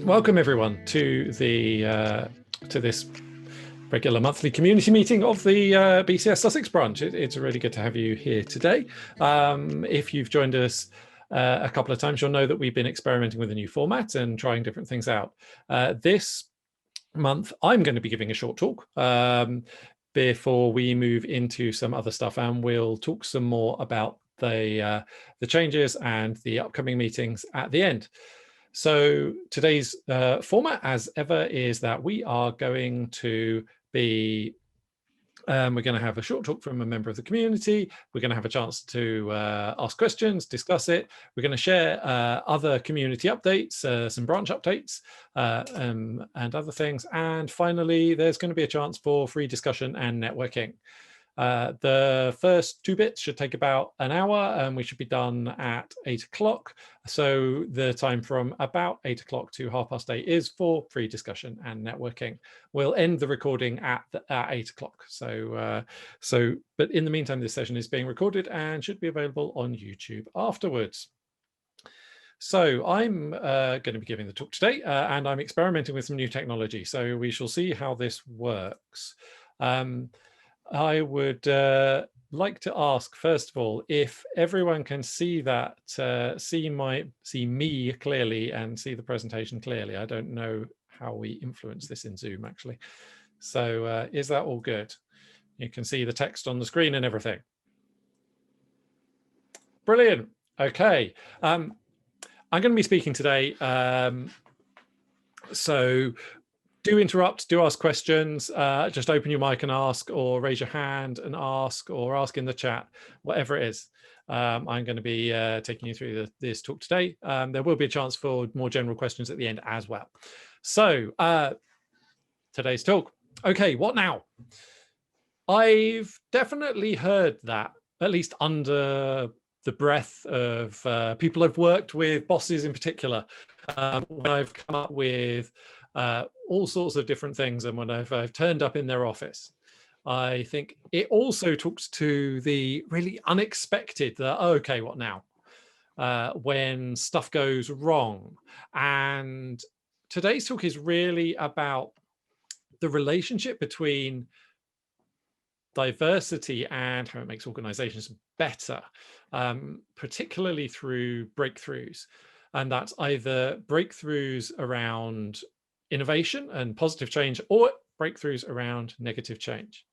Welcome everyone to this regular monthly community meeting of the BCS Sussex Branch. It's really good to have you here today. If you've joined us a couple of times, you'll know that we've been experimenting with a new format and trying different things out. This month, I'm going to be giving a short talk before we move into some other stuff, and we'll talk some more about the changes and the upcoming meetings at the end. So today's format, as ever, is that we are going to be we're going to have a short talk from a member of the community. We're going to have a chance to ask questions, discuss it. We're going to share other community updates, some branch updates, and other things. And finally, there's going to be a chance for free discussion and networking. The first 2 bits should take about an hour, and we should be done at 8 o'clock. So the time from about 8 o'clock to 8:30 is for free discussion and networking. We'll end the recording at 8 o'clock. But in the meantime, this session is being recorded and should be available on YouTube afterwards. So I'm going to be giving the talk today, and I'm experimenting with some new technology. So we shall see how this works. I would like to ask, first of all, if everyone can see that, see me clearly and see the presentation clearly. I don't know how we influence this in Zoom, actually. So is that all good? You can see the text on the screen and everything. Brilliant. Okay. I'm going to be speaking today. So do interrupt, do ask questions, just open your mic and ask, or raise your hand and ask, or ask in the chat, whatever it is. I'm going to be taking you through this talk today. There will be a chance for more general questions at the end as well. So today's talk. Okay, what now? I've definitely heard that, at least under the breath of people I've worked with, bosses in particular, when I've come up with all sorts of different things, and when I've turned up in their office, I think it also talks to the really unexpected, that, oh, okay, what now? When stuff goes wrong. And today's talk is really about the relationship between diversity and how it makes organizations better, particularly through breakthroughs. And that's either breakthroughs around innovation and positive change, or breakthroughs around negative change.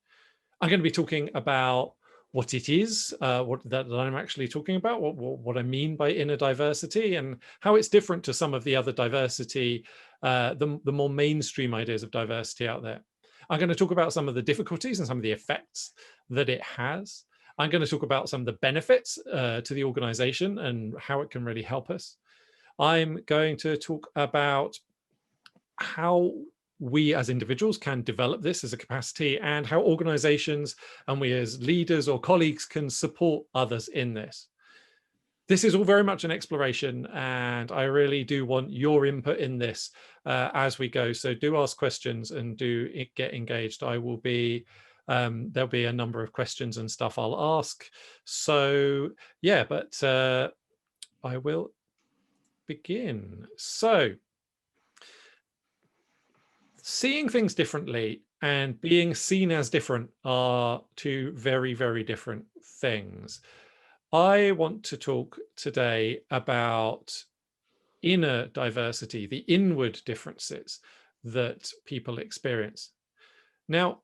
I'm going to be talking about what it is, that I'm actually talking about, what I mean by inner diversity, and how it's different to some of the other diversity, the more mainstream ideas of diversity out there. I'm going to talk about some of the difficulties and some of the effects that it has. I'm going to talk about some of the benefits to the organization and how it can really help us. I'm going to talk about how we as individuals can develop this as a capacity, and how organizations and we as leaders or colleagues can support others in this. This is all very much an exploration, and I really do want your input in this as we go. So do ask questions and do get engaged. I will be, there'll be a number of questions and stuff I'll ask. So yeah, but I will begin. So seeing things differently and being seen as different are two very, very different things. I want to talk today about inner diversity, the inward differences that people experience. Now,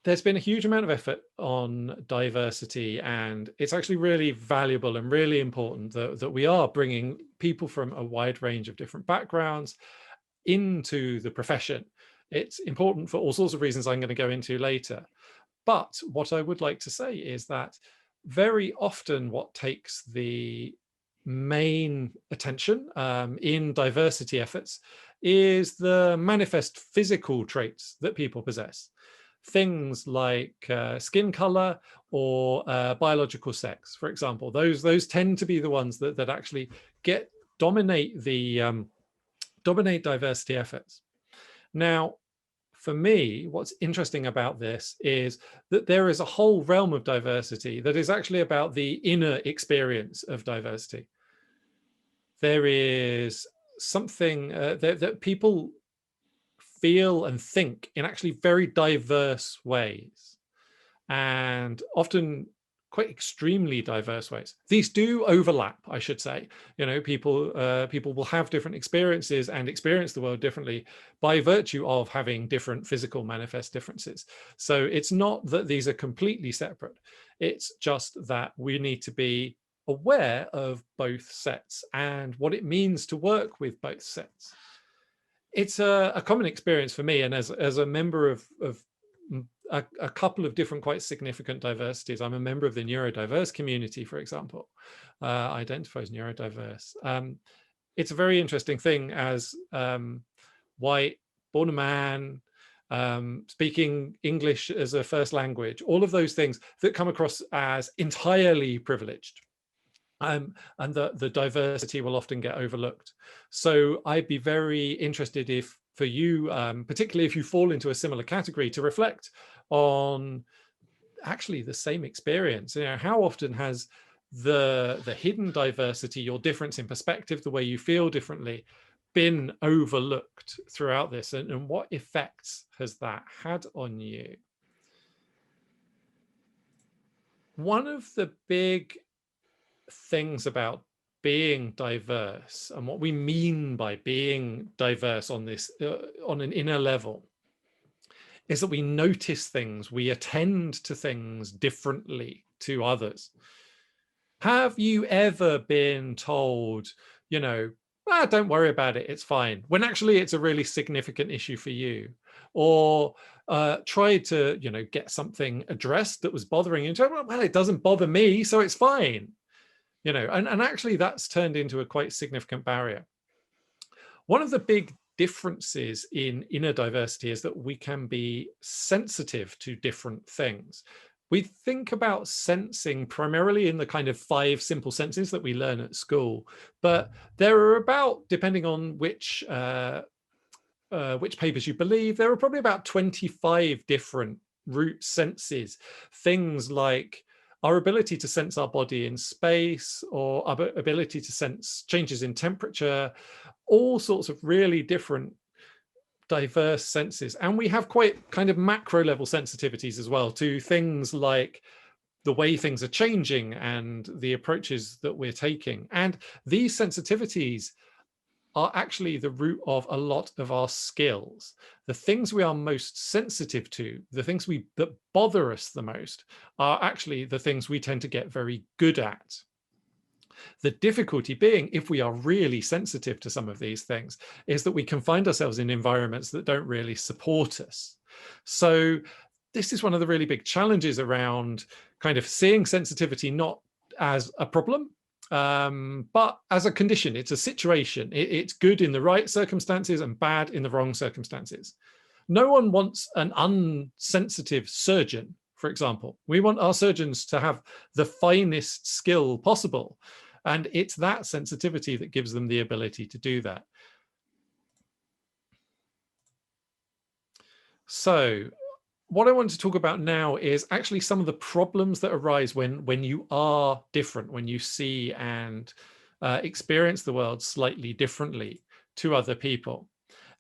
there's been a huge amount of effort on diversity, and it's actually really valuable and really important that we are bringing people from a wide range of different backgrounds into the profession. It's important for all sorts of reasons I'm going to go into later. But what I would like to say is that very often what takes the main attention in diversity efforts is the manifest physical traits that people possess. Things like skin color or biological sex, for example. Those tend to be the ones that actually dominate diversity efforts. Now, for me, what's interesting about this is that there is a whole realm of diversity that is actually about the inner experience of diversity. There is something that people feel and think in actually very diverse ways, and often quite extremely diverse ways. These do overlap, I should say. You know, people will have different experiences and experience the world differently by virtue of having different physical manifest differences. So it's not that these are completely separate. It's just that we need to be aware of both sets and what it means to work with both sets. It's a common experience for me, and as a member of a couple of different quite significant diversities. I'm a member of the neurodiverse community, for example, identify as neurodiverse. It's a very interesting thing as white, born a man, speaking English as a first language, all of those things that come across as entirely privileged. And the diversity will often get overlooked. So I'd be very interested if, for you, particularly if you fall into a similar category, to reflect on actually the same experience. You know, how often has the hidden diversity, your difference in perspective, the way you feel differently, been overlooked throughout this, and what effects has that had on you? One of the big things about being diverse and what we mean by being diverse on this on an inner level is that we notice things, we attend to things differently to others. Have you ever been told, you know, don't worry about it, it's fine, when actually it's a really significant issue for you? Or tried to, you know, get something addressed that was bothering you, and well, it doesn't bother me, so it's fine. You know, and actually that's turned into a quite significant barrier. One of the big differences in inner diversity is that we can be sensitive to different things. We think about sensing primarily in the kind of 5 simple senses that we learn at school, but there are about, depending on which papers you believe, there are probably about 25 different root senses. Things like our ability to sense our body in space, or our ability to sense changes in temperature, all sorts of really different diverse senses. And we have quite kind of macro level sensitivities as well to things like the way things are changing and the approaches that we're taking. And these sensitivities are actually the root of a lot of our skills. The things we are most sensitive to, the things that bother us the most, are actually the things we tend to get very good at. The difficulty being, if we are really sensitive to some of these things, is that we can find ourselves in environments that don't really support us. So this is one of the really big challenges around kind of seeing sensitivity not as a problem, but as a condition. It's a situation. It's good in the right circumstances and bad in the wrong circumstances. No one wants an unsensitive surgeon, for example. We want our surgeons to have the finest skill possible. And it's that sensitivity that gives them the ability to do that. So what I want to talk about now is actually some of the problems that arise when you are different, when you see and experience the world slightly differently to other people.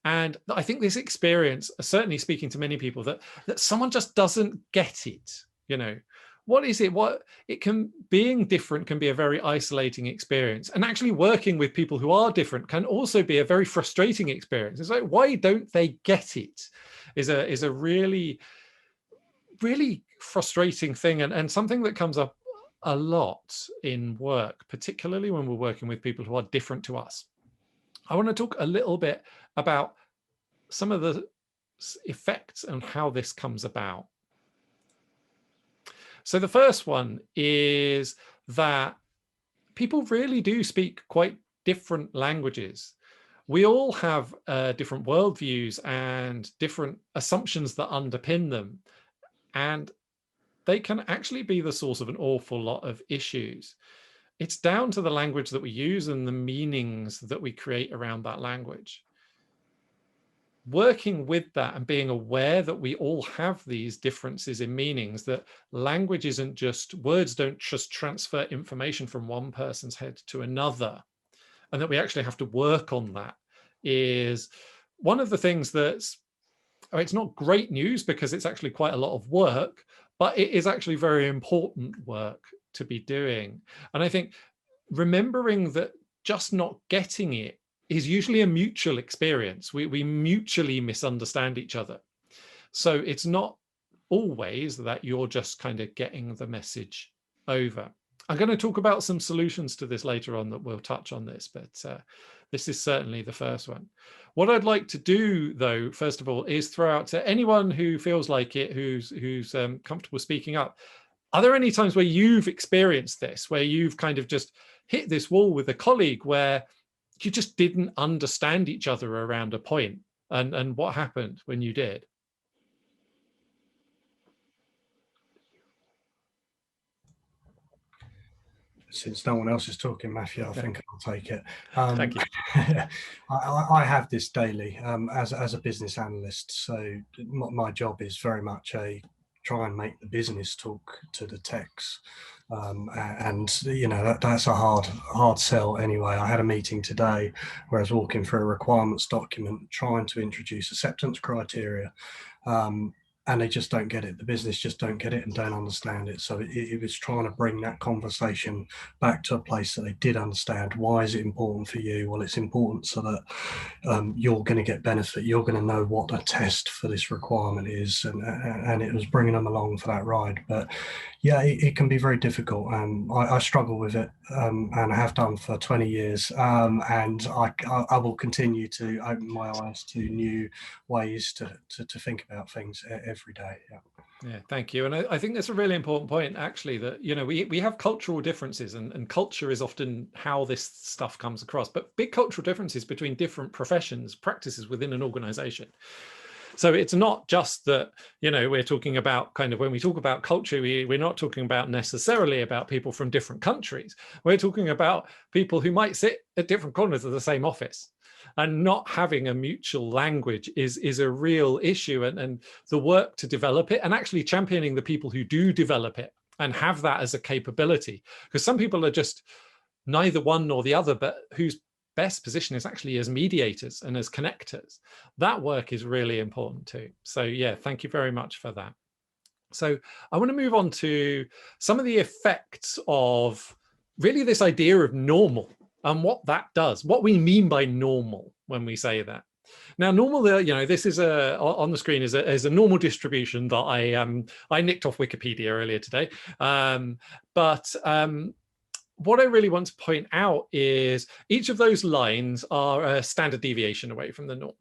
And I think this experience, certainly speaking to many people, that someone just doesn't get it. You know, what is it? Being different can be a very isolating experience. And actually working with people who are different can also be a very frustrating experience. It's like, why don't they get it? Is a really, really frustrating thing, and something that comes up a lot in work, particularly when we're working with people who are different to us. I want to talk a little bit about some of the effects and how this comes about. So the first one is that people really do speak quite different languages. We all have different worldviews and different assumptions that underpin them. And they can actually be the source of an awful lot of issues. It's down to the language that we use and the meanings that we create around that language. Working with that and being aware that we all have these differences in meanings, that language isn't just, words don't just transfer information from one person's head to another. and that we actually have to work on that is one of the things that's, it's not great news because it's actually quite a lot of work, but it is actually very important work to be doing. And I think remembering that just not getting it is usually a mutual experience. We mutually misunderstand each other. So it's not always that you're just kind of getting the message over. I'm going to talk about some solutions to this later on that will touch on this, but this is certainly the first one. What I'd like to do, though, first of all, is throw out to anyone who feels like it, who's comfortable speaking up. Are there any times where you've experienced this, where you've kind of just hit this wall with a colleague where you just didn't understand each other around a point? And what happened when you did? Since no one else is talking, Matthew, I think I'll take it. Thank you. I have this daily as a business analyst. So my job is very much try and make the business talk to the techs. And you know, that's a hard sell anyway. I had a meeting today where I was walking through a requirements document trying to introduce acceptance criteria. And they just don't get it. The business just don't get it and don't understand it. So it was trying to bring that conversation back to a place that they did understand. Why is it important for you? Well, it's important so that you're going to get benefit. You're going to know what the test for this requirement is. And it was bringing them along for that ride. But yeah, it can be very difficult. I struggle with it and I have done for 20 years. And I will continue to open my eyes to new ways to think about things every day. Yeah, thank you. And I think that's a really important point, actually, that, you know, we have cultural differences and culture is often how this stuff comes across, but big cultural differences between different professions, practices within an organization. So it's not just that, you know, we're talking about kind of, when we talk about culture, we're not talking about necessarily about people from different countries. We're talking about people who might sit at different corners of the same office. And not having a mutual language is a real issue, and the work to develop it and actually championing the people who do develop it and have that as a capability, because some people are just neither one nor the other, but whose best position is actually as mediators and as connectors. That work is really important too. So yeah, thank you very much for that. So I want to move on to some of the effects of really this idea of normal and what that does, what we mean by normal when we say that. Now, normal, you know, this is on the screen is a normal distribution that I nicked off Wikipedia earlier today. What I really want to point out is each of those lines are a standard deviation away from the norm.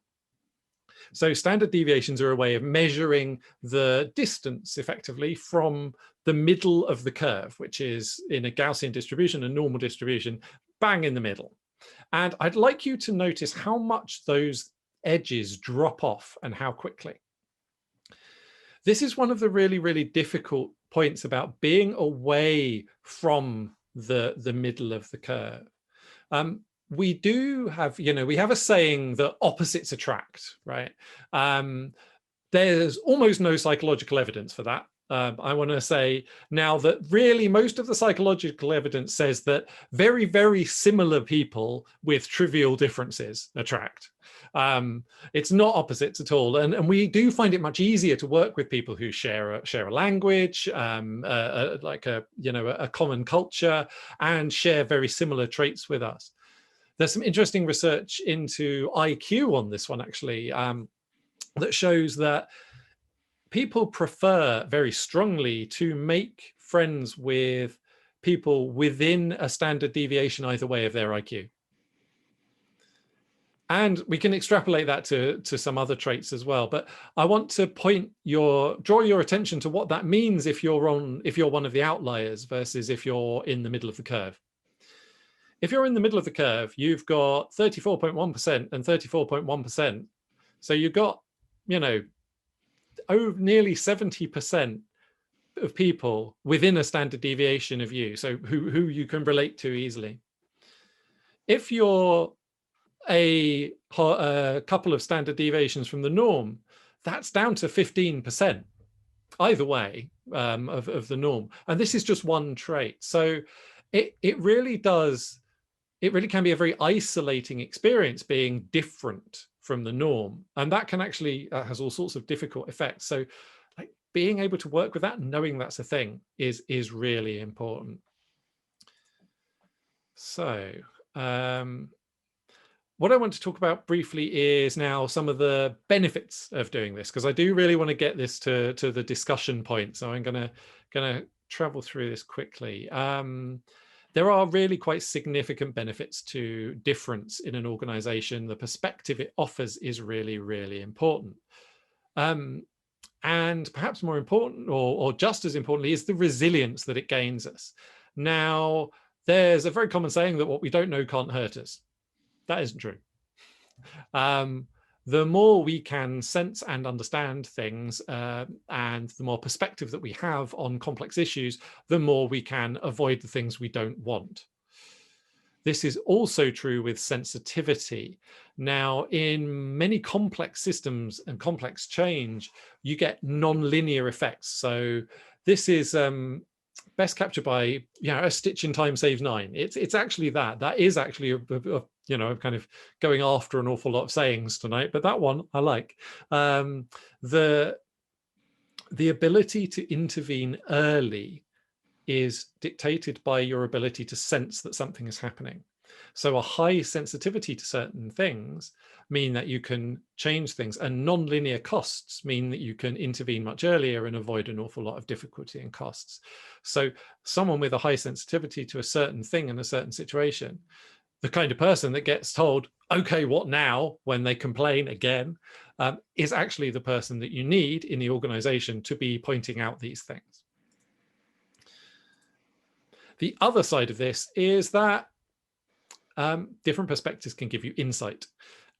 So standard deviations are a way of measuring the distance effectively from the middle of the curve, which is in a Gaussian distribution, a normal distribution, bang in the middle. And I'd like you to notice how much those edges drop off and how quickly. This is one of the really, really difficult points about being away from the middle of the curve. We do have, you know, we have a saying that opposites attract, right? There's almost no psychological evidence for that. I want to say now that really most of the psychological evidence says that very, very similar people with trivial differences attract. It's not opposites at all. And we do find it much easier to work with people who share a language, like a common culture, and share very similar traits with us. There's some interesting research into IQ on this one, actually, that shows that people prefer very strongly to make friends with people within a standard deviation either way of their IQ. And we can extrapolate that to some other traits as well. But I want to draw your attention to what that means if you're one of the outliers versus if you're in the middle of the curve. If you're in the middle of the curve, you've got 34.1% and 34.1%. So you've got, you know, nearly 70% of people within a standard deviation of you, so who you can relate to easily. If you're a couple of standard deviations from the norm, that's down to 15% either way of the norm. And this is just one trait. So it really does it really can be a very isolating experience being different from the norm. And that can actually has all sorts of difficult effects. So like being able to work with that, knowing that's a thing is really important. So what I want to talk about briefly is now some of the benefits of doing this, because I do really want to get this to the discussion point. So I'm going to travel through this quickly. There are really quite significant benefits to difference in an organization. The perspective it offers is really, really important. And perhaps more important, or just as importantly, is the resilience that it gains us. Now, there's a very common saying that what we don't know can't hurt us. That isn't true. The more we can sense and understand things, and the more perspective that we have on complex issues, the more we can avoid the things we don't want. This is also true with sensitivity. Now, in many complex systems and complex change, you get non-linear effects. So this is best captured by, a stitch in time saves 9. It's actually that is actually I'm kind of going after an awful lot of sayings tonight, but that one I like. The ability to intervene early is dictated by your ability to sense that something is happening. So a high sensitivity to certain things mean that you can change things, and non-linear costs mean that you can intervene much earlier and avoid an awful lot of difficulty and costs. So someone with a high sensitivity to a certain thing in a certain situation, the kind of person that gets told, okay, what now, when they complain again, is actually the person that you need in the organization to be pointing out these things. The other side of this is that different perspectives can give you insight,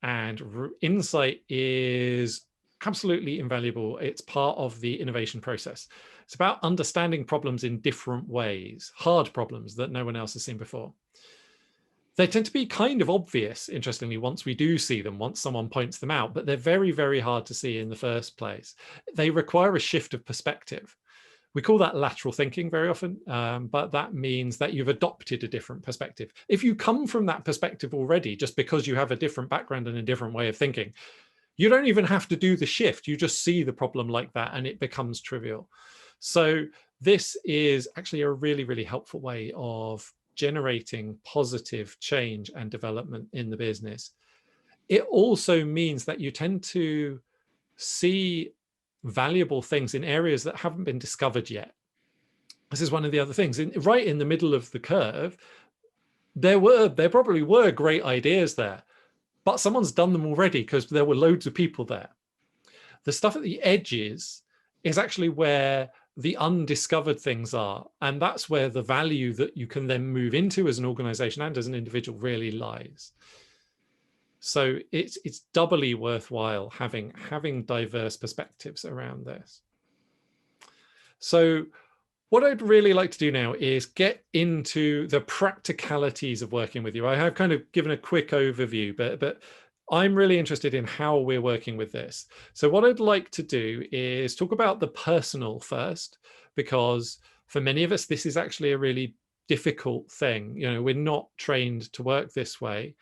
and insight is absolutely invaluable. It's part of the innovation process. It's about understanding problems in different ways, hard problems that no one else has seen before. They tend to be kind of obvious, interestingly, once we do see them, once someone points them out, but they're very, very hard to see in the first place. They require a shift of perspective. We call that lateral thinking very often, but that means that you've adopted a different perspective. If you come from that perspective already, just because you have a different background and a different way of thinking, you don't even have to do the shift. You just see the problem like that and it becomes trivial. So this is actually a really, really helpful way of generating positive change and development in the business. It also means that you tend to see valuable things in areas that haven't been discovered yet. This is one of the other things. Right in the middle of the curve, there probably were great ideas there, but someone's done them already because there were loads of people there. The stuff at the edges is actually where the undiscovered things are, and that's where the value that you can then move into as an organization and as an individual really lies. So it's doubly worthwhile having diverse perspectives around this. So what I'd really like to do now is get into the practicalities of working with you. I have kind of given a quick overview, but I'm really interested in how we're working with this. So what I'd like to do is talk about the personal first, because for many of us, this is actually a really difficult thing. We're not trained to work this way.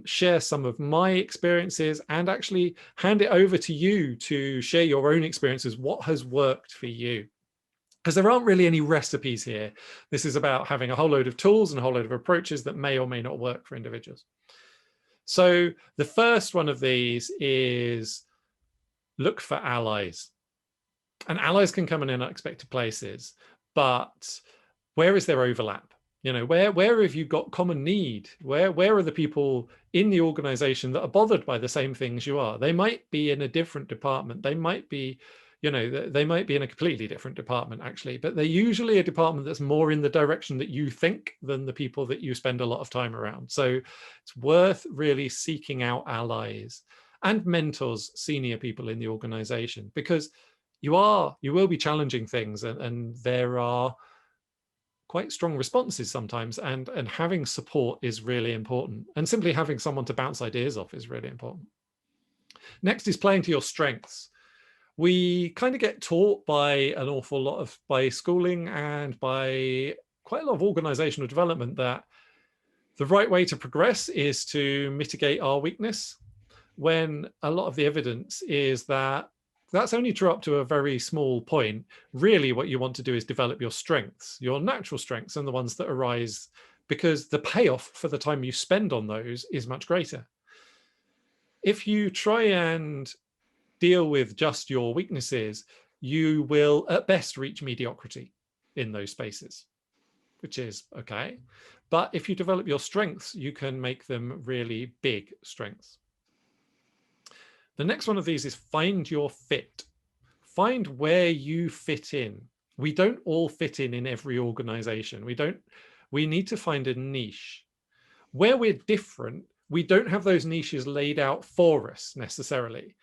Share some of my experiences and actually hand it over to you to share your own experiences. What has worked for you? Because there aren't really any recipes here. This is about having a whole load of tools and a whole load of approaches that may or may not work for individuals. So the first one of these is look for allies. And allies can come in unexpected places, but where is there overlap? Where have you got common need? Where are the people in the organization that are bothered by the same things you are? They might be in a different department. They might be, they might be in a completely different department actually, but they're usually a department that's more in the direction that you think than the people that you spend a lot of time around. So it's worth really seeking out allies and mentors, senior people in the organization, because you will be challenging things, and there are quite strong responses sometimes, and having support is really important, and simply having someone to bounce ideas off is really important. Next is playing to your strengths. We kind of get taught by schooling and by quite a lot of organizational development that The right way to progress is to mitigate our weakness, when a lot of the evidence is that that's only true up to a very small point. Really, what you want to do is develop your strengths, your natural strengths, and the ones that arise, because the payoff for the time you spend on those is much greater. If you try and deal with just your weaknesses, you will at best reach mediocrity in those spaces, which is okay. But if you develop your strengths, you can make them really big strengths. The next one of these is find your fit. Find where you fit in. We don't all fit in every organization. We need to find a niche. Where we're different, we don't have those niches laid out for us necessarily.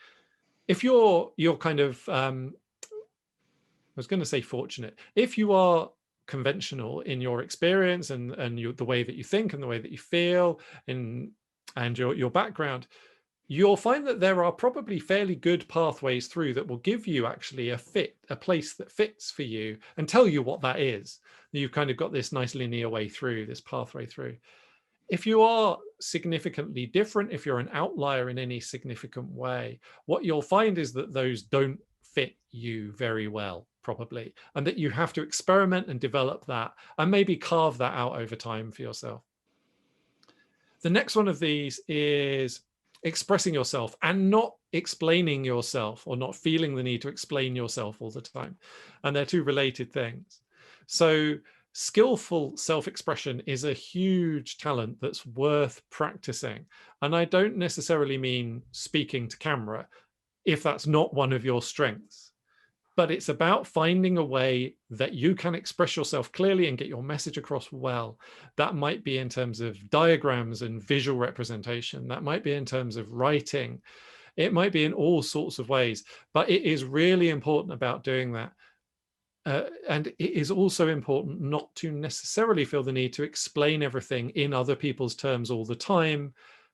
If you're kind of, I was going to say fortunate, if you are conventional in your experience and the way that you think and the way that you feel and your background, you'll find that there are probably fairly good pathways through that will give you actually a place that fits for you and tell you what that is. You've kind of got this nice linear way through, this pathway through. If you are significantly different, if you're an outlier in any significant way, what you'll find is that those don't fit you very well, probably, and that you have to experiment and develop that and maybe carve that out over time for yourself. The next one of these is expressing yourself and not explaining yourself, or not feeling the need to explain yourself all the time. And they're two related things. So skillful self-expression is a huge talent that's worth practicing. And I don't necessarily mean speaking to camera if that's not one of your strengths, but it's about finding a way that you can express yourself clearly and get your message across well. That might be in terms of diagrams and visual representation. That might be in terms of writing. It might be in all sorts of ways, but it is really important about doing that. And it is also important not to necessarily feel the need to explain everything in other people's terms all the time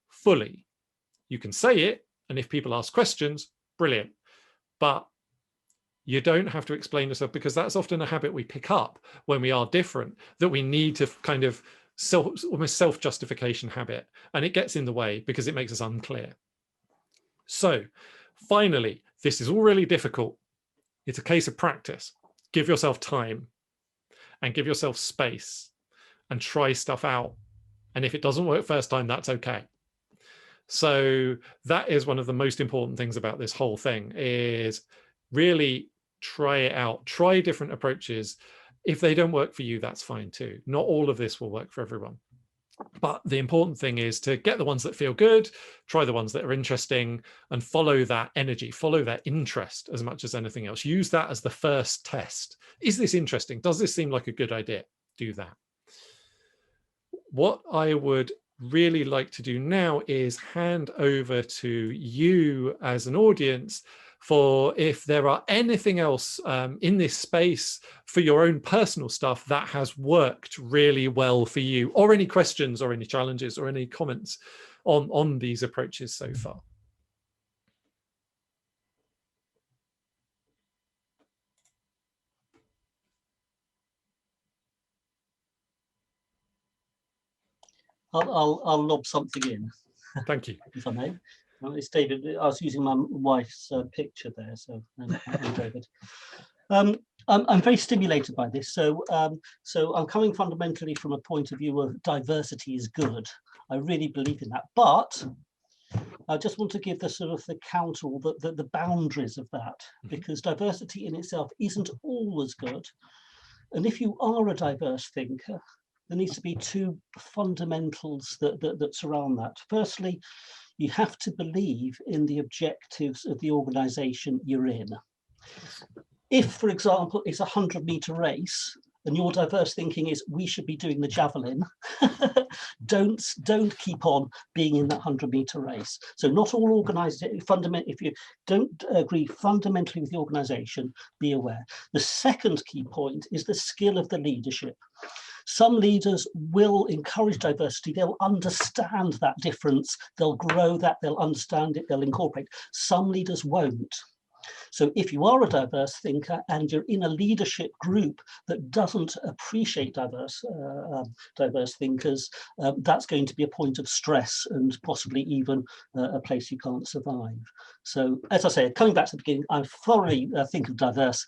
fully. You can say it, and if people ask questions, brilliant. But you don't have to explain yourself, because that's often a habit we pick up when we are different, that we need to kind of almost self-justification habit, and it gets in the way because it makes us unclear. So finally, this is all really difficult. It's a case of practice. Give yourself time and give yourself space and try stuff out. And if it doesn't work first time, that's okay. So that is one of the most important things about this whole thing, is really try it out, try different approaches. If they don't work for you, that's fine too. Not all of this will work for everyone. But the important thing is to get the ones that feel good, try the ones that are interesting, and follow that energy, follow that interest as much as anything else. Use that as the first test. Is this interesting? Does this seem like a good idea? Do that. What I would really like to do now is hand over to you as an audience for if there are anything else in this space for your own personal stuff that has worked really well for you, or any questions or any challenges or any comments on these approaches so far. I'll lob something in. Thank you. If I may. It's David. I was using my wife's picture there, so I'm David. I'm very stimulated by this. So I'm coming fundamentally from a point of view of diversity is good. I really believe in that. But I just want to give the sort of the counter, or the boundaries of that, because diversity in itself isn't always good. And if you are a diverse thinker, there needs to be two fundamentals that surround that. Firstly, you have to believe in the objectives of the organization you're in. If, for example, it's a 100-meter race and your diverse thinking is we should be doing the javelin, don't keep on being in that 100-meter race. So not all organizations, if you don't agree fundamentally with the organization, be aware. The second key point is the skill of the leadership. Some leaders will encourage diversity. They'll understand that difference. They'll grow that. They'll understand it. They'll incorporate. Some leaders won't. So if you are a diverse thinker and you're in a leadership group that doesn't appreciate diverse thinkers, that's going to be a point of stress and possibly even a place you can't survive. So as I say, coming back to the beginning, I thoroughly think of diverse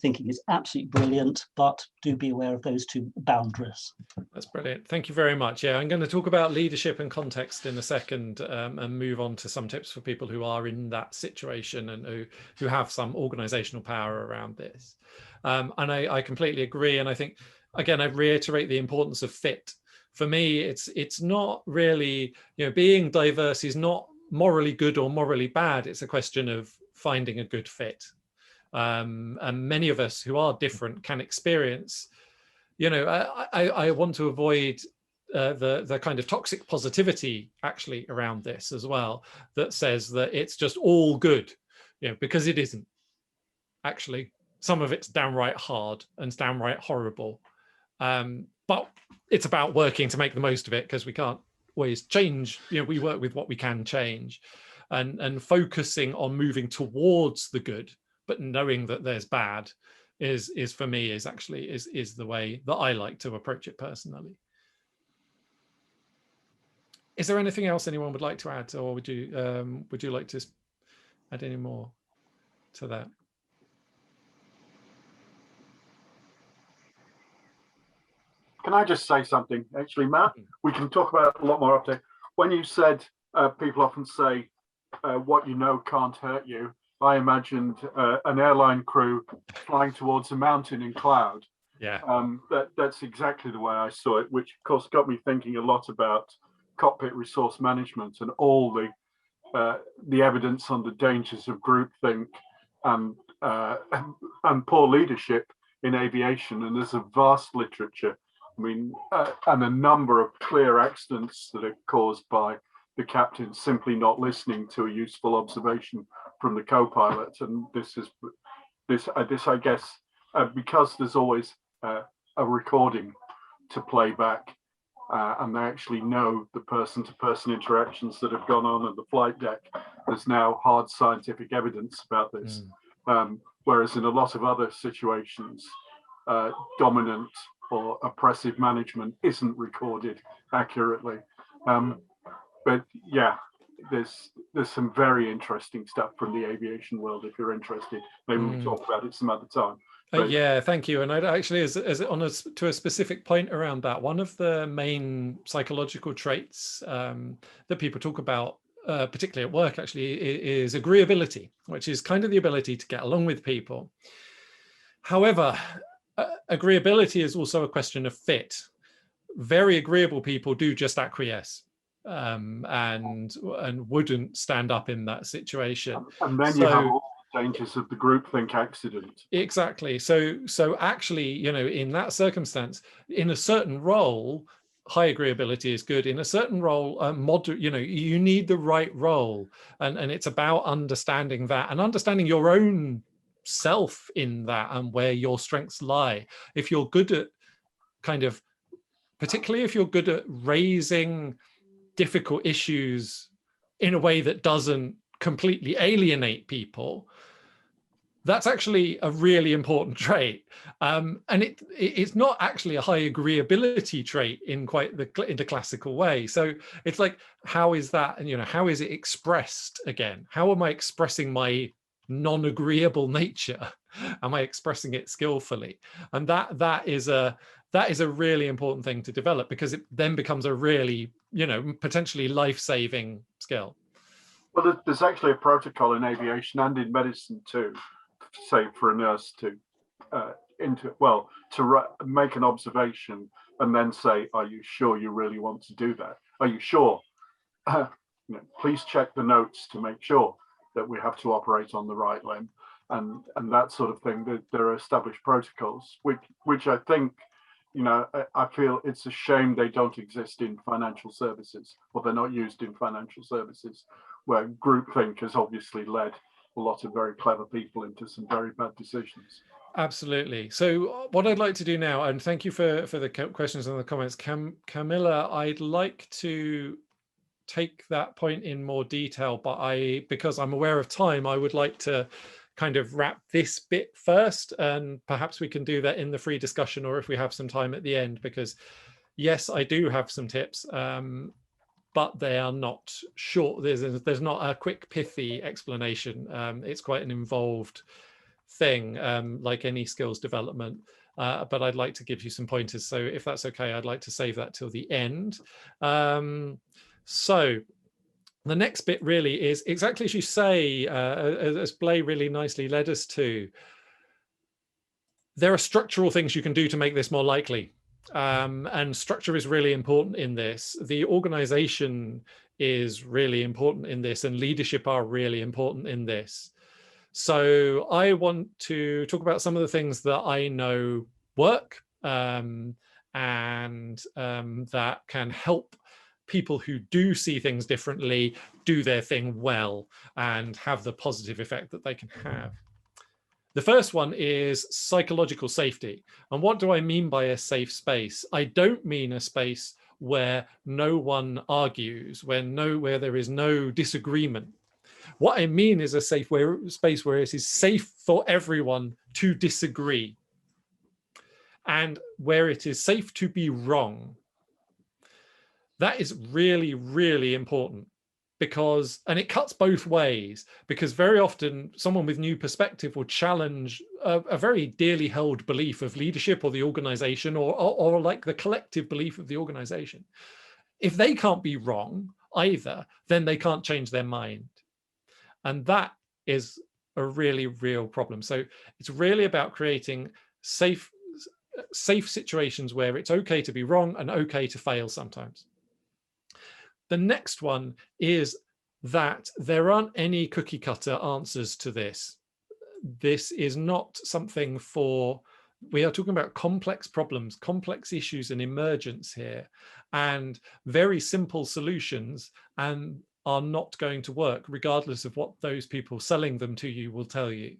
thinking is absolutely brilliant, but do be aware of those two boundaries. That's brilliant. Thank you very much. Yeah, I'm going to talk about leadership and context in a second, and move on to some tips for people who are in that situation and who have some organizational power around this. And I completely agree. And I think, again, I reiterate the importance of fit. For me, it's not really, being diverse is not morally good or morally bad. It's a question of finding a good fit. And many of us who are different can experience, I want to avoid the kind of toxic positivity actually around this as well, that says that it's just all good, because it isn't. Actually, some of it's downright hard and downright horrible. But it's about working to make the most of it, because we can't always change. We work with what we can change, and focusing on moving towards the good, but knowing that there's bad is for me is the way that I like to approach it personally. Is there anything else anyone would like to add, or would you like to add any more to that? Can I just say something, actually, Matt? We can talk about it a lot more after. When you said people often say what you know can't hurt you, I imagined an airline crew flying towards a mountain in cloud. Yeah. That's exactly the way I saw it, which of course got me thinking a lot about cockpit resource management and all the evidence on the dangers of groupthink and poor leadership in aviation. And there's a vast literature. I mean, and a number of clear accidents that are caused by the captain simply not listening to a useful observation from the co-pilot. And this I guess, because there's always a recording to play back, and they actually know the person-to-person interactions that have gone on at the flight deck. There's now hard scientific evidence about this, whereas in a lot of other situations, dominant or oppressive management isn't recorded accurately. But yeah, there's some very interesting stuff from the aviation world. If you're interested, maybe we'll talk about it some other time. Yeah, thank you. And I'd actually, to a specific point around that, one of the main psychological traits that people talk about, particularly at work, actually, is agreeability, which is kind of the ability to get along with people. However, agreeability is also a question of fit. Very agreeable people do just acquiesce and wouldn't stand up in that situation. And then you have all the dangers of the groupthink accident. Exactly. So actually, in that circumstance, in a certain role, high agreeability is good. In a certain role, you need the right role, and it's about understanding that and understanding your own self in that and where your strengths lie. If you're good at particularly if you're good at raising difficult issues in a way that doesn't completely alienate people, that's actually a really important trait. And it's not actually a high agreeability trait in quite in the classical way. So it's like, how is that, and how is it expressed again? How am I expressing my non-agreeable nature? Am I expressing it skillfully? And that is a really important thing to develop, because it then becomes a really, potentially life-saving skill. Well, there's actually a protocol in aviation and in medicine too, say for a nurse to make an observation and then say, "Are you sure you really want to do that? Are you sure? Please check the notes to make sure that we have to operate on the right limb," and that sort of thing. There are established protocols, which I think, I feel it's a shame they don't exist in financial services, or they're not used in financial services, where groupthink has obviously led a lot of very clever people into some very bad decisions. Absolutely. So what I'd like to do now, and thank you for the questions and the comments, Camilla, I'd like to take that point in more detail, but because I'm aware of time, I would like to kind of wrap this bit first, and perhaps we can do that in the free discussion, or if we have some time at the end, because yes, I do have some tips, but they are not short. There's not a quick pithy explanation. It's quite an involved thing, like any skills development. But I'd like to give you some pointers. So if that's okay, I'd like to save that till the end. So the next bit really is exactly as you say, as Blay really nicely led us to. There are structural things you can do to make this more likely. And structure is really important in this. The organization is really important in this, and leadership are really important in this. So I want to talk about some of the things that I know work, and that can help people who do see things differently do their thing well and have the positive effect that they can have. The first one is psychological safety. And what do I mean by a safe space? I don't mean a space where no one argues, where there is no disagreement. What I mean is a safe space where it is safe for everyone to disagree, and where it is safe to be wrong. That is really, really important, because, and it cuts both ways, because very often someone with new perspective will challenge a very dearly held belief of leadership or the organization, or like the collective belief of the organization. If they can't be wrong either, then they can't change their mind. And that is a really real problem. So it's really about creating safe situations where it's okay to be wrong and okay to fail sometimes. The next one is that there aren't any cookie cutter answers to this. This is not something we are talking about complex problems, complex issues and emergence here, and very simple solutions and are not going to work regardless of what those people selling them to you will tell you.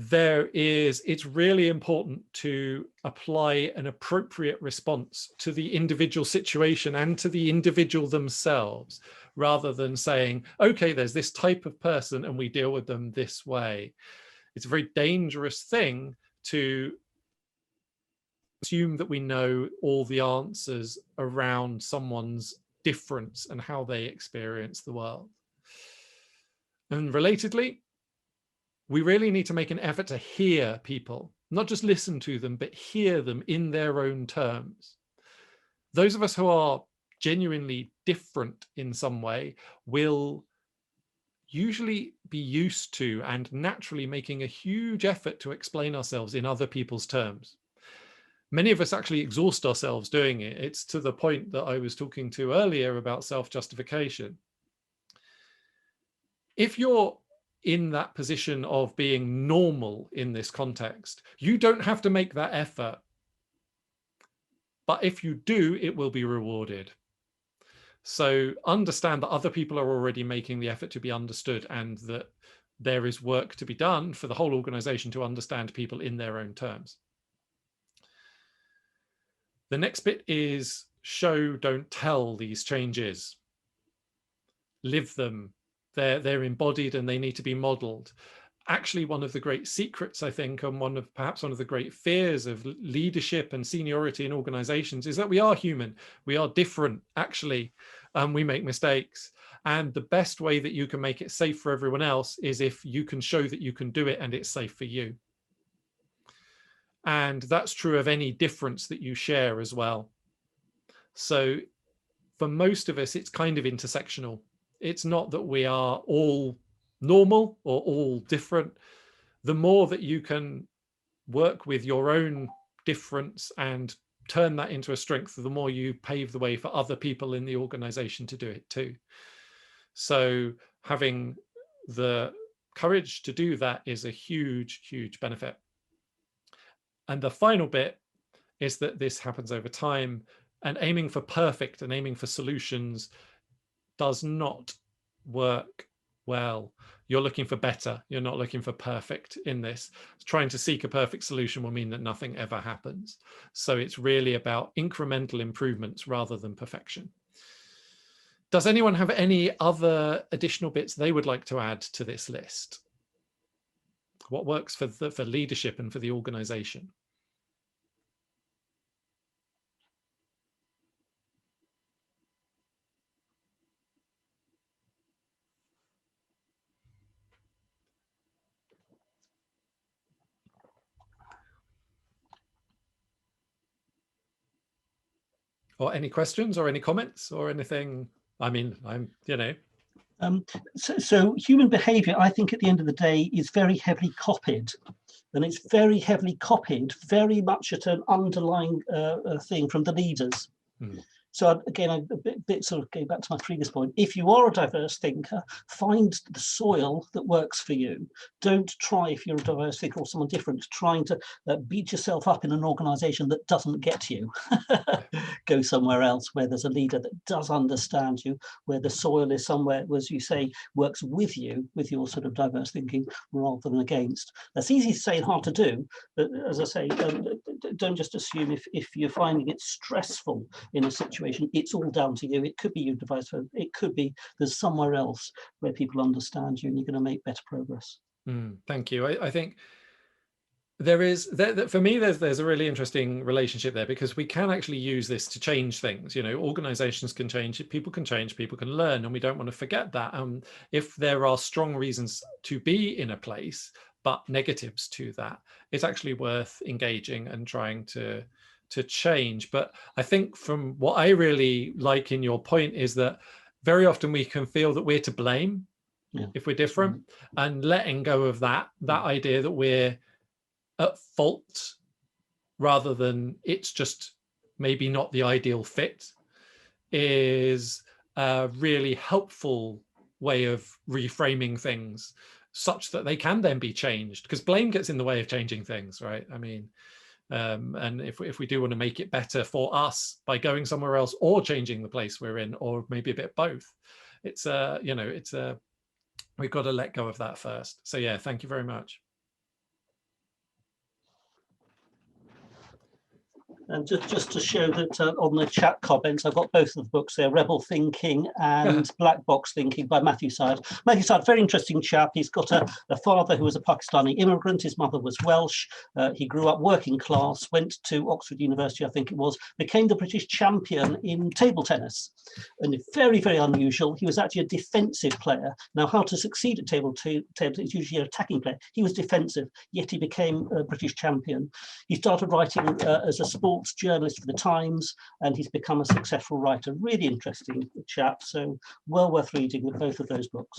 It's really important to apply an appropriate response to the individual situation and to the individual themselves, rather than saying, okay, there's this type of person and we deal with them this way. It's a very dangerous thing to assume that we know all the answers around someone's difference and how they experience the world. And relatedly, we really need to make an effort to hear people, not just listen to them, but hear them in their own terms. Those of us who are genuinely different in some way will usually be used to and naturally making a huge effort to explain ourselves in other people's terms. Many of us actually exhaust ourselves doing it. It's to the point that I was talking to earlier about self-justification. If you're in that position of being normal in this context, you don't have to make that effort. But if you do, it will be rewarded. So understand that other people are already making the effort to be understood, and that there is work to be done for the whole organization to understand people in their own terms. The next bit is show, don't tell these changes. Live them. They're embodied and they need to be modeled. Actually, one of the great secrets, I think, and perhaps one of the great fears of leadership and seniority in organizations is that we are human. We are different, actually. We make mistakes. And the best way that you can make it safe for everyone else is if you can show that you can do it and it's safe for you. And that's true of any difference that you share as well. So for most of us, it's kind of intersectional. It's not that we are all normal or all different. The more that you can work with your own difference and turn that into a strength, the more you pave the way for other people in the organization to do it too. So having the courage to do that is a huge, huge benefit. And the final bit is that this happens over time, and aiming for perfect and aiming for solutions does not work well. You're looking for better. You're not looking for perfect in this. Trying to seek a perfect solution will mean that nothing ever happens. So it's really about incremental improvements rather than perfection. Does anyone have any other additional bits they would like to add to this list? what works for leadership and for the organization. Or any questions or any comments or anything? I mean, So human behavior, I think at the end of the day, is very heavily copied. And it's very heavily copied, very much at an underlying thing from the leaders. Mm. So again, a bit sort of going back to my previous point, if you are a diverse thinker, find the soil that works for you. Don't try, if you're a diverse thinker or someone different, trying to beat yourself up in an organization that doesn't get you. Go somewhere else where there's a leader that does understand you, where the soil is somewhere, as you say, works with you, with your sort of diverse thinking rather than against. That's easy to say and hard to do, but as I say, don't just assume if you're finding it stressful in a situation, it's all down to you. It could be your device, it could be there's somewhere else where people understand you and you're going to make better progress. Thank you. I think there is, for me, there's a really interesting relationship there, because we can actually use this to change things. You know, organizations can change, people can change, people can learn, and we don't want to forget that. If there are strong reasons to be in a place, but negatives to that, it's actually worth engaging and trying to change. But I think from what I really like in your point is that very often we can feel that we're to blame if we're different, and letting go of that idea that we're at fault rather than it's just maybe not the ideal fit is a really helpful way of reframing things such that they can then be changed, because blame gets in the way of changing things, right? I mean, and if we do want to make it better for us by going somewhere else or changing the place we're in, or maybe a bit both, it's we've got to let go of that first. So yeah, thank you very much. And just to show that on the chat comments, I've got both of the books there, Rebel Thinking and Black Box Thinking by Matthew Syed. Matthew Syed, very interesting chap. He's got a father who was a Pakistani immigrant. His mother was Welsh. He grew up working class, went to Oxford University, I think it was, became the British champion in table tennis. And very, very unusual. He was actually a defensive player. Now, how to succeed at table tennis is usually an attacking player. He was defensive, yet he became a British champion. He started writing as a sports journalist for the Times, and he's become a successful writer. Really interesting chap, so well worth reading with both of those books.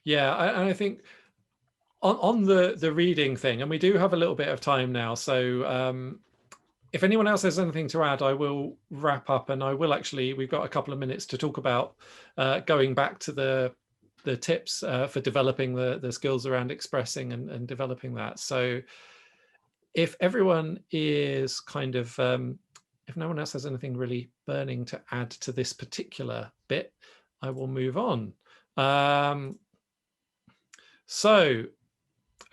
Yeah, I think on the reading thing, and we do have a little bit of time now, so if anyone else has anything to add, I will wrap up, and I will actually, we've got a couple of minutes to talk about going back to the tips for developing the skills around expressing and developing that. So if everyone is kind of, if no one else has anything really burning to add to this particular bit, I will move on. So,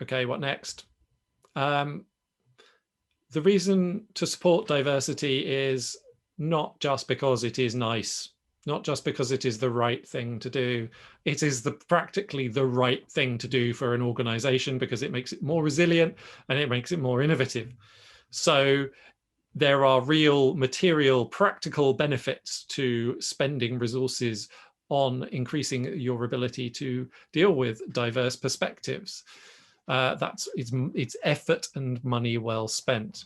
okay, what next? The reason to support diversity is not just because it is nice, not just because it is the right thing to do. It is practically the right thing to do for an organization, because it makes it more resilient and it makes it more innovative. So there are real material, practical benefits to spending resources on increasing your ability to deal with diverse perspectives. It's effort and money well spent.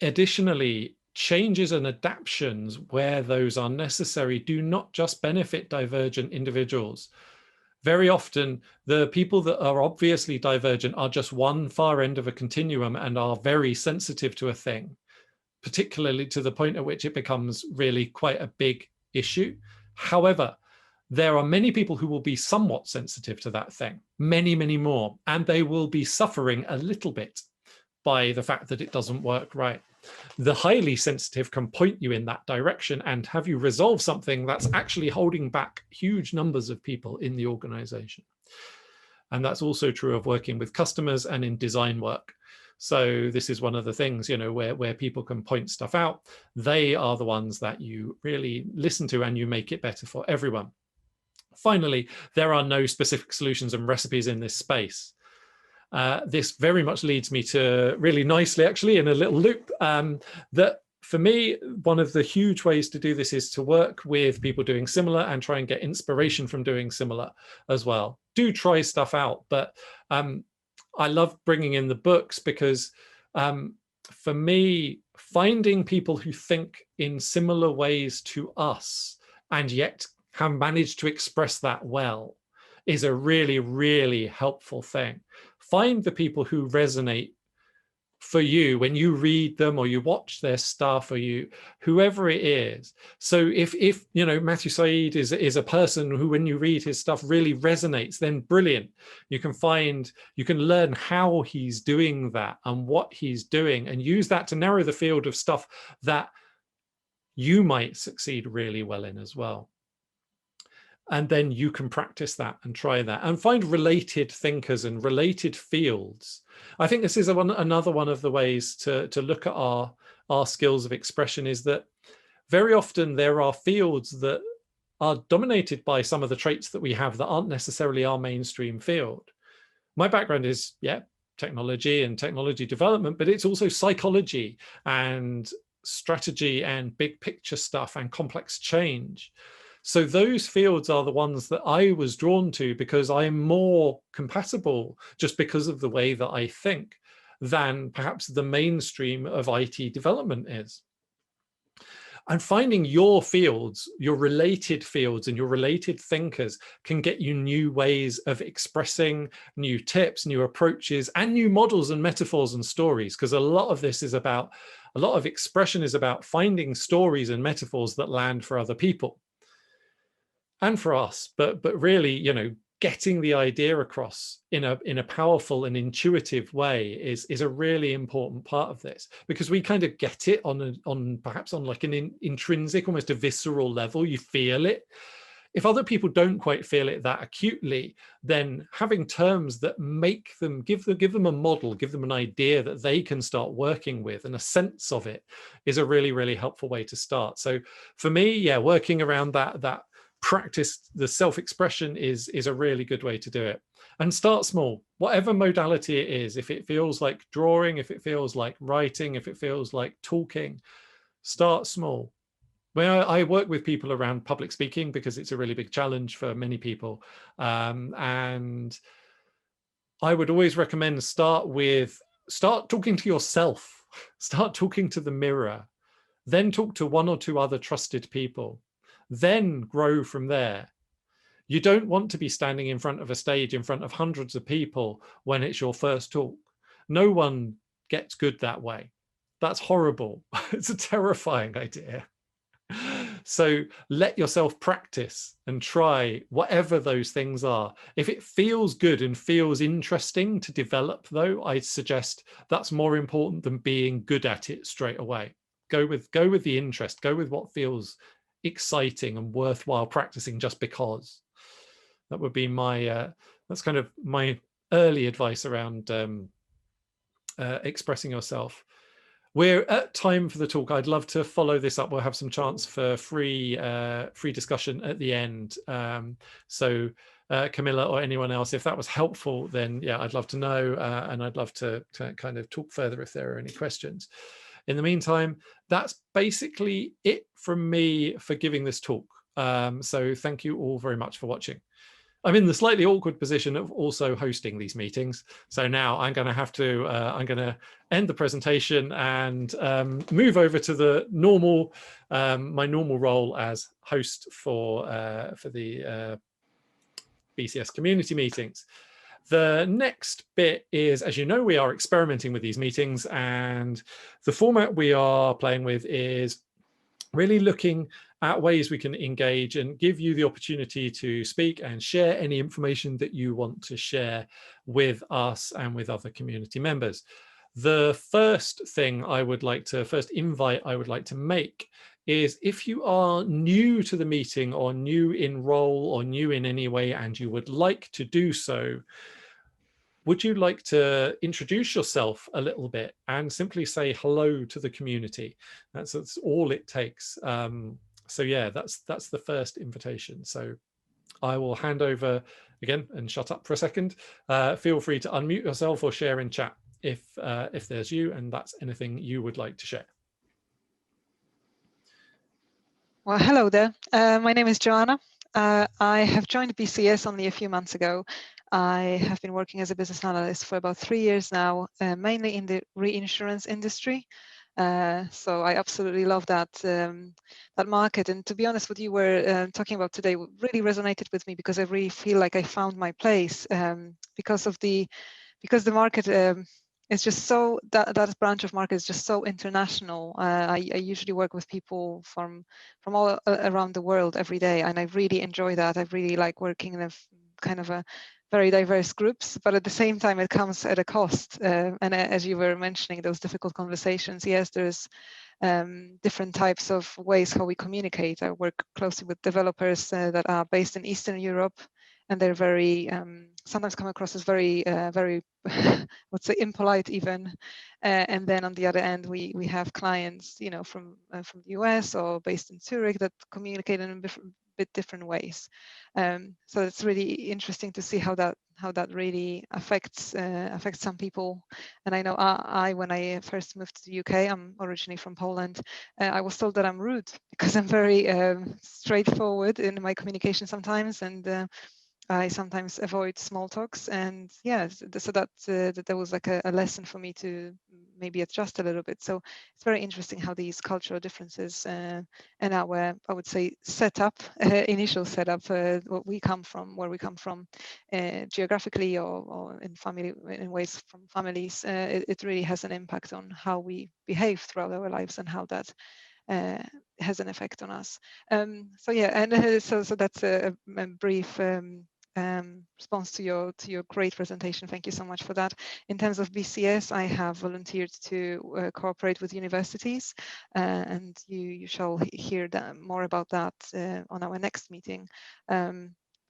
Additionally, changes and adaptations where those are necessary do not just benefit divergent individuals. Very often, the people that are obviously divergent are just one far end of a continuum and are very sensitive to a thing, particularly to the point at which it becomes really quite a big issue. However, there are many people who will be somewhat sensitive to that thing, many, many more, and they will be suffering a little bit by the fact that it doesn't work right. The highly sensitive can point you in that direction and have you resolve something that's actually holding back huge numbers of people in the organization. And that's also true of working with customers and in design work. So this is one of the things, you know, where people can point stuff out. They are the ones that you really listen to and you make it better for everyone. Finally, there are no specific solutions and recipes in this space. This very much leads me to really nicely, actually, in a little loop, that for me, one of the huge ways to do this is to work with people doing similar and try and get inspiration from doing similar as well. Do try stuff out, but I love bringing in the books because for me, finding people who think in similar ways to us and yet have managed to express that well is a really, really helpful thing. Find the people who resonate for you when you read them or you watch their stuff or you, whoever it is. So if you know, Matthew Said is a person who, when you read his stuff, really resonates, then brilliant. You can learn how he's doing that and what he's doing and use that to narrow the field of stuff that you might succeed really well in as well. And then you can practice that and try that and find related thinkers and related fields. I think this is another one of the ways to look at our skills of expression, is that very often there are fields that are dominated by some of the traits that we have that aren't necessarily our mainstream field. My background is, technology and technology development, but it's also psychology and strategy and big picture stuff and complex change. So those fields are the ones that I was drawn to because I am more compatible just because of the way that I think than perhaps the mainstream of IT development is. And finding your fields, your related fields and your related thinkers can get you new ways of expressing, new tips, new approaches, and new models and metaphors and stories. Because a lot of this is about, a lot of expression is about finding stories and metaphors that land for other people. And for us, but really, you know, getting the idea across in a powerful and intuitive way is a really important part of this, because we kind of get it on perhaps on like an intrinsic, almost a visceral level. You feel it. If other people don't quite feel it that acutely, then having terms that make them give them a model, give them an idea that they can start working with and a sense of it is a really, really helpful way to start. So for me, working around that practice, the self-expression is a really good way to do it. And start small, whatever modality it is. If it feels like drawing, if it feels like writing, if it feels like talking, start small. When I work with people around public speaking, because it's a really big challenge for many people, and I would always recommend start talking to yourself, start talking to the mirror, then talk to one or two other trusted people, then grow from there. You don't want to be standing in front of a stage in front of hundreds of people when it's your first talk. No one gets good that way. That's horrible. It's a terrifying idea. So let yourself practice and try whatever those things are. If it feels good and feels interesting to develop, though, I'd suggest that's more important than being good at it straight away. Go with the interest, go with what feels exciting and worthwhile practicing just because. That would be my that's kind of my early advice around expressing yourself. We're at time for the talk. I'd love to follow this up. We'll have some chance for free discussion at the end. So Camilla or anyone else, if that was helpful, then I'd love to know, and I'd love to kind of talk further if there are any questions. In the meantime, that's basically it from me for giving this talk. So thank you all very much for watching. I'm in the slightly awkward position of also hosting these meetings. So now I'm going to have to, I'm going to end the presentation and move over to the normal, my normal role as host for the BCS community meetings. The next bit is, as you know, we are experimenting with these meetings, and the format we are playing with is really looking at ways we can engage and give you the opportunity to speak and share any information that you want to share with us and with other community members. The first thing I would like to make is, if you are new to the meeting or new in role or new in any way and you would like to do so, would you like to introduce yourself a little bit and simply say hello to the community? That's all it takes. So yeah, that's the first invitation. So I will hand over again and shut up for a second. Feel free to unmute yourself or share in chat if there's you and that's anything you would like to share. Well, hello there. My name is Joanna. I have joined BCS only a few months ago. I have been working as a business analyst for about 3 years now, mainly in the reinsurance industry. So I absolutely love that that market. And to be honest, what you were talking about today really resonated with me, because I really feel like I found my place because the market is just so that branch of market is just so international. I usually work with people from all around the world every day, and I really enjoy that. I really like working in a kind of a very diverse groups, but at the same time it comes at a cost. And as you were mentioning, those difficult conversations, yes, there's different types of ways how we communicate. I work closely with developers that are based in Eastern Europe, and they're very sometimes come across as very let's say impolite even. And then on the other end, we have clients, you know, from the US or based in Zurich that communicate in a bit different ways. So it's really interesting to see how that really affects some people. And I know when I first moved to the UK, I'm originally from Poland. I was told that I'm rude because I'm very straightforward in my communication sometimes, and I sometimes avoid small talks. And yeah, so that was like a lesson for me to maybe adjust a little bit. So it's very interesting how these cultural differences and our, I would say, initial setup, where we come from geographically or in ways from families, it really has an impact on how we behave throughout our lives and how that has an effect on us. So yeah, and so that's a brief response to your great presentation. Thank you so much for that. In terms of BCS, I have volunteered to cooperate with universities, and you shall hear more about that on our next meeting. But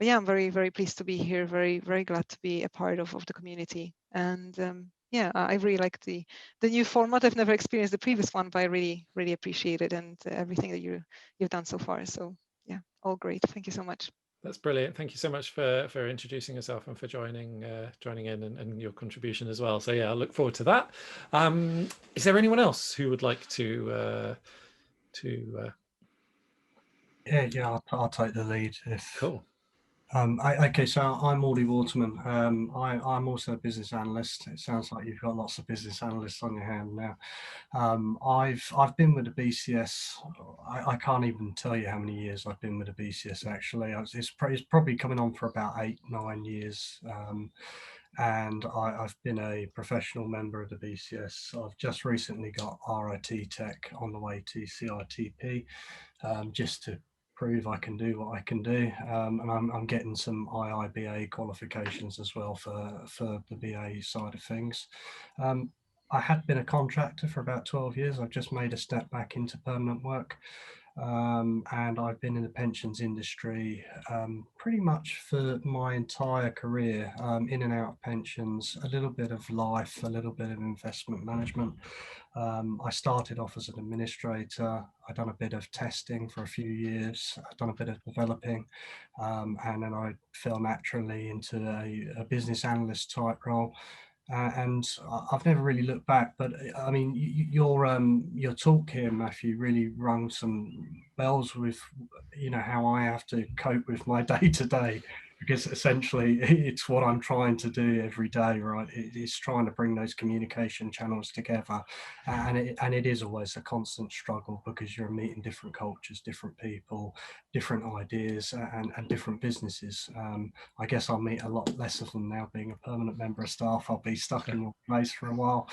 yeah, I'm very, very pleased to be here. Very, very glad to be a part of the community. And yeah, I really like the new format. I've never experienced the previous one, but I really, really appreciate it and everything that you've done so far. So yeah, all great. Thank you so much. That's brilliant. Thank you so much for introducing yourself and for joining in and your contribution as well. So yeah, I look forward to that. Is there anyone else who would like to? Yeah, I'll take the lead. Cool. Okay, so I'm Aldy Waterman. I'm also a business analyst. It sounds like you've got lots of business analysts on your hand now. I've been with the BCS. I can't even tell you how many years I've been with the BCS. Actually, it's probably coming on for about 8-9 years. And I've been a professional member of the BCS. I've just recently got RIT Tech on the way to CITP, just to prove I can do what I can do, and I'm getting some IIBA qualifications as well for the BA side of things. I had been a contractor for about 12 years. I've just made a step back into permanent work. And I've been in the pensions industry pretty much for my entire career, in and out of pensions, a little bit of life, a little bit of investment management. I started off as an administrator. I've done a bit of testing for a few years. I've done a bit of developing, and then I fell naturally into a business analyst type role. And I've never really looked back, but I mean, your talk here, Matthew, really rung some bells with, you know, how I have to cope with my day to day, because essentially it's what I'm trying to do every day, right? It's trying to bring those communication channels together, and it is always a constant struggle, because you're meeting different cultures, different people, different ideas, and different businesses. I guess I'll meet a lot less of them now, being a permanent member of staff. I'll be stuck in one place for a while,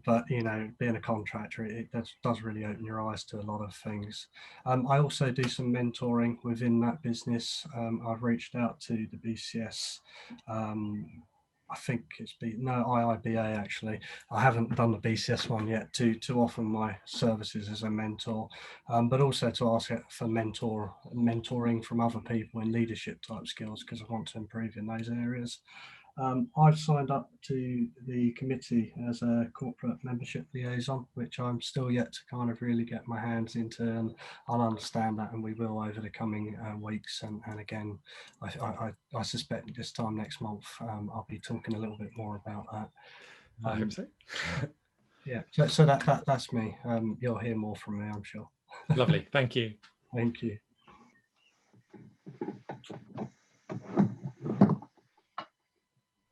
but you know, being a contractor, it does really open your eyes to a lot of things. I also do some mentoring within that business. I've reached out to the BCS. I think it's IIBA actually. I haven't done the BCS one yet, to offer my services as a mentor, but also to ask for mentoring from other people in leadership type skills, because I want to improve in those areas. I've signed up to the committee as a corporate membership liaison, which I'm still yet to kind of really get my hands into, and I'll understand that, and we will over the coming weeks. And again, I suspect this time next month I'll be talking a little bit more about that. I hope so. Yeah, so that's me. You'll hear more from me, I'm sure. Lovely, thank you. Thank you.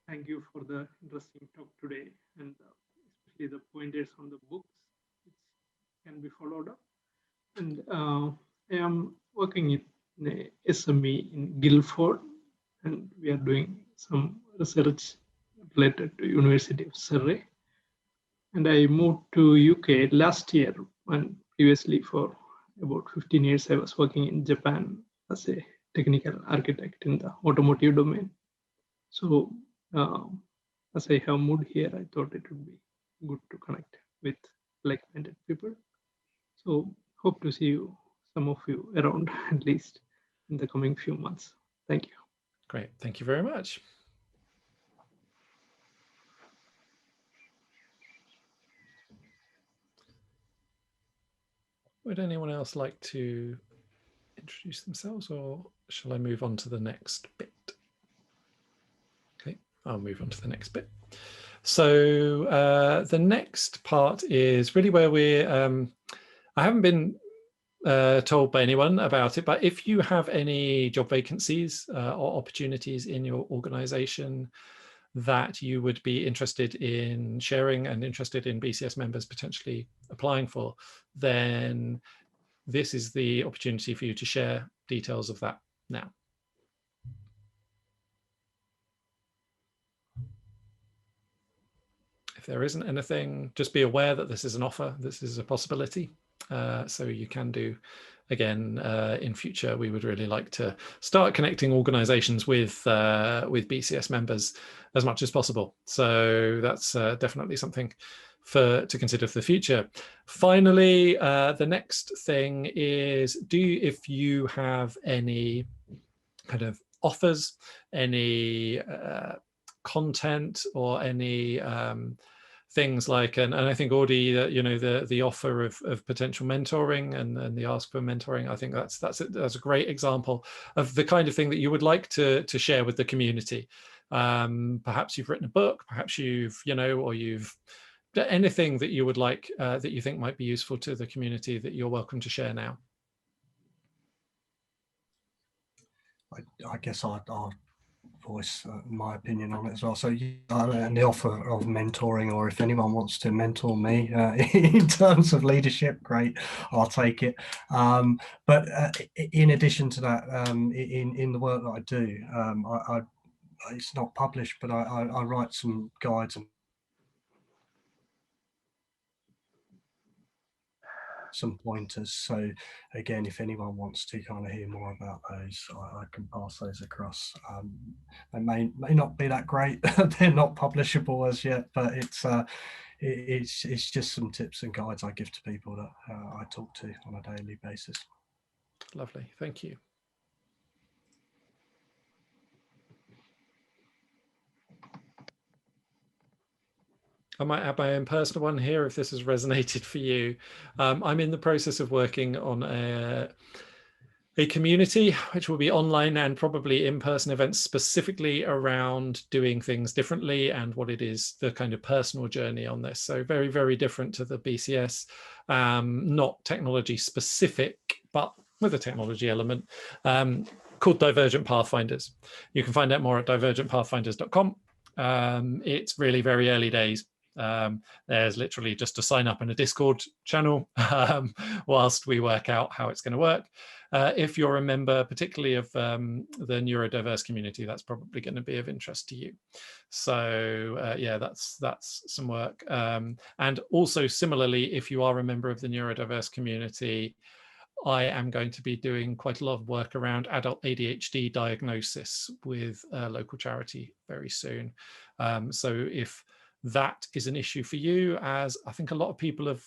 Thank you for the interesting talk today, and especially the pointers on the books which can be followed up. And I am working in the SME in Guildford, and we are doing some research related to University of Surrey. And I moved to UK last year, and previously for about 15 years I was working in Japan as a technical architect in the automotive domain. So as I have moved here, I thought it would be good to connect with like-minded people. So hope to see you, some of you around at least in the coming few months. Thank you. Great, thank you very much. Would anyone else like to introduce themselves, or shall I move on to the next bit? Okay, I'll move on to the next bit. So the next part is really where we're, I haven't been told by anyone about it, but if you have any job vacancies or opportunities in your organization that you would be interested in sharing and interested in BCS members potentially applying for, then this is the opportunity for you to share details of that now. If there isn't anything, just be aware that this is an offer, this is a possibility. So you can do, again, in future, we would really like to start connecting organizations with BCS members as much as possible. So that's definitely something to consider for the future. Finally, the next thing is, if you have any kind of offers, any content, or any things like, and I think already, you know, the offer of potential mentoring and the ask for mentoring, I think that's a great example of the kind of thing that you would like to share with the community. Perhaps you've written a book, perhaps you've, you know, or you've anything that you would like that you think might be useful to the community, that you're welcome to share now. I guess I'll voice my opinion on it as well. So and the offer of mentoring, or if anyone wants to mentor me in terms of leadership, great, I'll take it. But in addition to that, in the work that I do, it's not published, but I write some guides and some pointers. So again, if anyone wants to kind of hear more about those, I can pass those across. They may not be that great. They're not publishable as yet, but it's just some tips and guides I give to people that I talk to on a daily basis. Lovely, thank you. I might add my own personal one here if this has resonated for you. I'm in the process of working on a community which will be online and probably in-person events specifically around doing things differently and what it is, the kind of personal journey on this. So very, very different to the BCS, not technology specific, but with a technology element, called Divergent Pathfinders. You can find out more at divergentpathfinders.com. It's really very early days. There's literally just a sign up in a Discord channel whilst we work out how it's going to work. If you're a member, particularly of the neurodiverse community, that's probably going to be of interest to you. So yeah, that's some work. And also similarly, if you are a member of the neurodiverse community, I am going to be doing quite a lot of work around adult ADHD diagnosis with a local charity very soon. So if that is an issue for you, as I think a lot of people have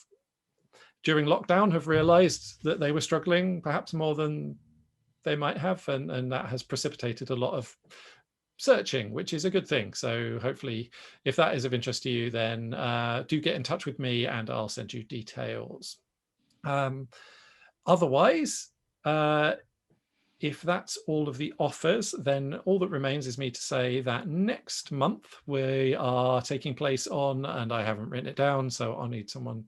during lockdown have realized that they were struggling perhaps more than they might have, and that has precipitated a lot of searching, which is a good thing. So hopefully, if that is of interest to you, then do get in touch with me and I'll send you details. Otherwise, if that's all of the offers, then all that remains is me to say that next month we are taking place on, and I haven't written it down, so I'll need someone.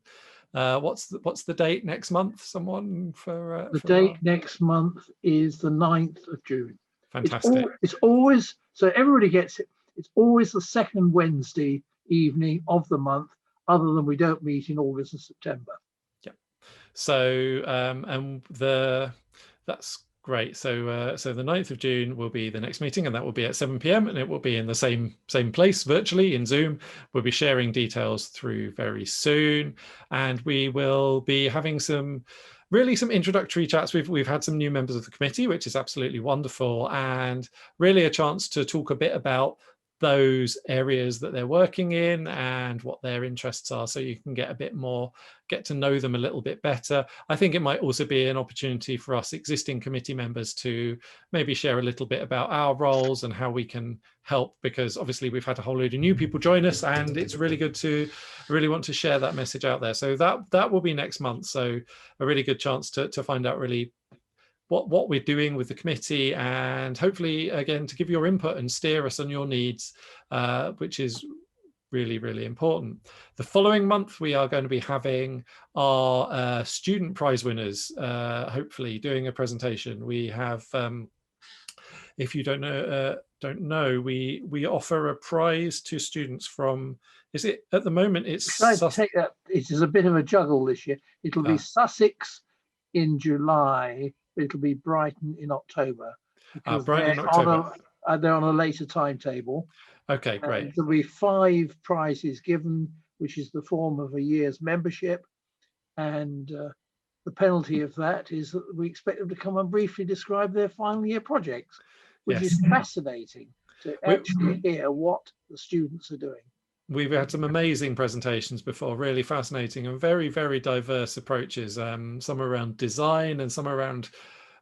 What's the date next month? Someone for the date next month is the 9th of June. Fantastic. It's always, so everybody gets it. It's always the second Wednesday evening of the month, other than we don't meet in August and September. Yeah. So and that's great. So so the 9th of June will be the next meeting, and that will be at 7 p.m. and it will be in the same place virtually in Zoom. We'll be sharing details through very soon, and we will be having some introductory chats. We've had some new members of the committee, which is absolutely wonderful, and really a chance to talk a bit about those areas that they're working in and what their interests are, so you can get to know them a little bit better. I think it might also be an opportunity for us existing committee members to maybe share a little bit about our roles and how we can help, because obviously we've had a whole load of new people join us, and it's really good to really want to share that message out there. So that will be next month, so a really good chance to find out really what we're doing with the committee, and hopefully again to give your input and steer us on your needs, which is really, really important. The following month we are going to be having our student prize winners, hopefully doing a presentation. We have, if you don't know, we offer a prize to students from, is it at the moment it's Take that, it is a bit of a juggle this year. It'll be Sussex in July, it'll be Brighton in October. Brighton in October. They're on a later timetable. Okay, great. There'll be 5 prizes given, which is the form of a year's membership, and the penalty of that is that we expect them to come and briefly describe their final year projects, which is fascinating to actually hear what the students are doing. We've had some amazing presentations before, really fascinating and very, very diverse approaches. Some around design and some around,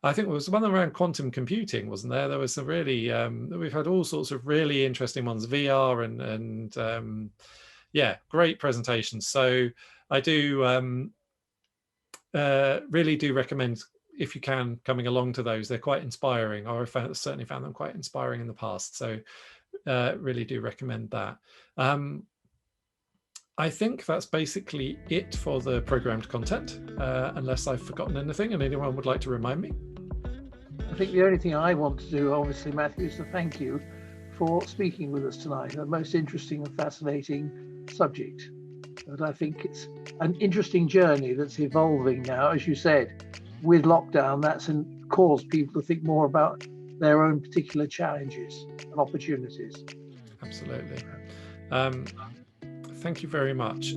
I think it was one around quantum computing, wasn't there? There was some really, we've had all sorts of really interesting ones, VR and yeah, great presentations. So I do really do recommend, if you can, coming along to those. They're quite inspiring, or I've certainly found them quite inspiring in the past. So really do recommend that. I think that's basically it for the programmed content, unless I've forgotten anything and anyone would like to remind me. I think the only thing I want to do, obviously, Matthew, is to thank you for speaking with us tonight. A most interesting and fascinating subject. But I think it's an interesting journey that's evolving now, as you said, with lockdown. That's caused people to think more about their own particular challenges and opportunities. Absolutely. Thank you very much.